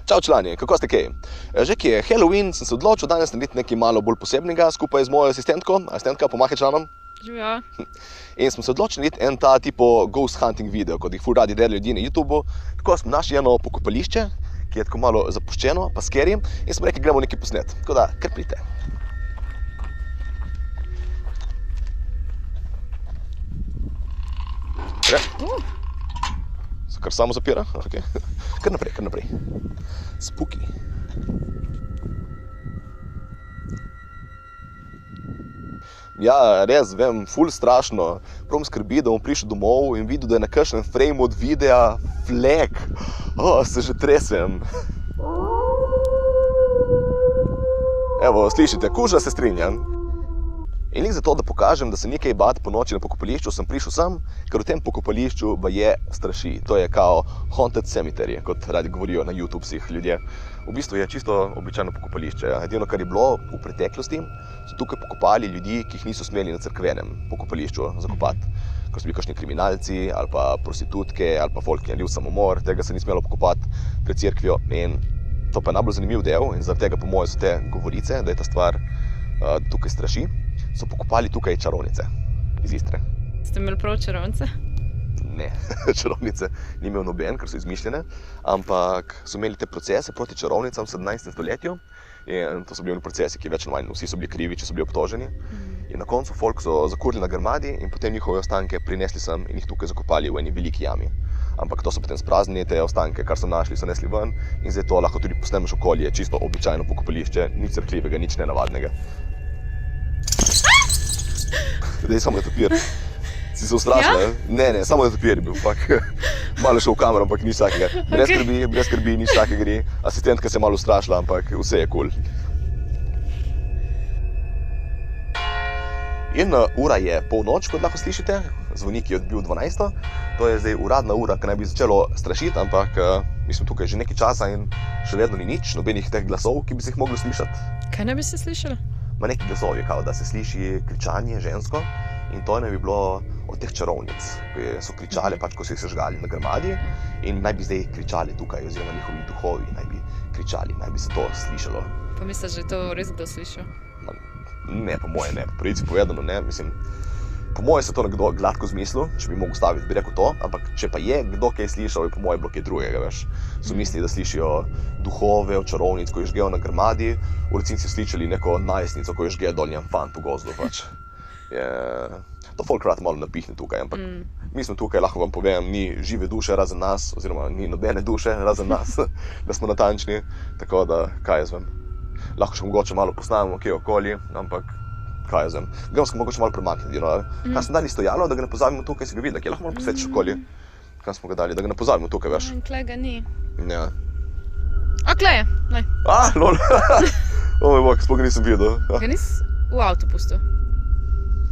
Čau člani, kako ste kaj? Že ki je Halloween, sem se odločil danes narediti nekaj malo bolj posebnega skupaj z mojo asistentko. Asistentka, pomahaj članom. Živijo. In smo se odločili narediti en ta tipo ghost hunting video, kot jih ful radi delajo ljudi na YouTubeu. Tako smo našli eno pokopališče, ki je tako malo zapuščeno, pa scary, in smo rekli, gremo nekaj posnet. Tako da, kar pridite. Se kar samo zapira? Okay. Kar naprej. Spooky. Ja, res, vem, ful strašno. Prav me skrbi, da bom prišel domov in videl, da je na kakšnem frame od videa flek. Se že tresem. Evo, slišite, kuža se strinjam. In lik zato, da pokažem, da se nekaj bati po noči na pokopališču, sem prišel sem, ker v tem pokopališču je straši. To je kao haunted cemetery, kot radi govorijo na YouTubesih ljudje. V bistvu je čisto običajno pokopališče. Edino, kar je bilo v preteklosti, so tukaj pokopali ljudi, ki jih niso smeli na cerkvenem pokopališču zakopati. Ko so bili kakšni kriminalci, ali pa prostitutke, ali pa folk, ki je naredil samomor, tega se ni smelo pokopati pred cerkvijo. In to pa je najbolj zanimiv del in zaradi tega po moje so te govorice, da je ta stvar tukaj straši, so pokopali tukaj čarovnice iz Istre. Ste imeli prav čarovnice? Ne, čarovnice ni imel noben, ker so izmišljene, ampak so imeli te procese proti čarovnicam v 17. stoletju in to so bili procesi, ki več ali manj vsi so bili krivi, če so bili obtoženi. In na koncu folk so zakurili na grmadi in potem njihove ostanke prinesli sem in jih tukaj zakopali v eni veliki jami. Ampak to so potem spraznili, te ostanke, kar so našli, so nesli ven in zdaj to lahko tudi posnameš okolje, čisto običajno pokopališče, nič crkljivega, nič nenavadnega. Dej, samo je tapir. Si se ustrašila? Ja? Ne, samo je tapir bil, malo šel v kamero, ampak nič takega. Brez skrbi, nič takega gre. Asistentka se je malo ustrašila, ampak vse je cool. In ura je polnoč, kot lahko slišite. Zvonik je odbil 12. To je zdaj uradna ura, ki naj bi začelo strašiti, ampak mi smo tukaj že nekaj časa in še vedno ni nič, nobenih teh glasov, ki bi se jih mogli slišati. Kaj naj bi se slišali? Ma neki glasovi, kao, da se sliši kričanje žensko in to naj bi bilo od teh čarovnic, ki so kričale, ko so jih sežgali na grmadi in naj bi zdaj kričali tukaj, oziroma njihovi duhovi naj bi kričali, naj bi se to slišalo. Pa misliš, da je to res kdo slišal? Ne, po moje ne, po pravici povedano ne, mislim, po moje se to nekdo gladko zmislil, če bi mogel staviti, bi rekel to, ampak če pa je kdo kaj slišal, je po moje bilo kaj drugega, veš. So mislili, da slišijo duhove od čarovnic, ko jih žgejo na grmadi, v resnici slišali neko najstnico, ko jih žgeje dol njen fant v gozdu, pač. To folk rad malo napihne tukaj, ampak mi smo tukaj, lahko vam povem, ni žive duše razen nas, oziroma ni nobene duše razen nas, da smo natančni, tako da, kaj jaz vem. Lahko še mogoče malo posnamemo kje okoli, ampak kaj jaz vem. Gremo se mogoče malo premakniti, kaj smo dali stojalo, da ga ne pozabimo tukaj, si ga videla, kje lahko malo posvetiš okoli. Kaj smo ga dali, da ga ne pozabimo tukaj, veš. Klej ga ni. Ja. A, klej je, naj. Lol. Moj bog, sploh ga nisem videl. Ga nisi v avtu pustil?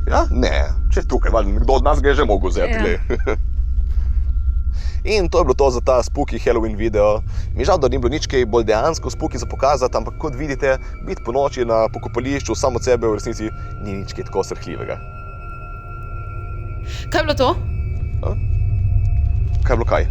Ja? Ne, če je tukaj, nekdo od nas ga je že mogel vzeti, glej. In to je bilo to za ta spooky Halloween video. Mi je žal, da ni bilo nič kaj bolj dejansko spooky za pokazati, ampak kot vidite, biti po noči na pokopališču samo od sebe v resnici ni nič kaj tako srhljivega. Kaj je bilo to? Kaj je bilo kaj?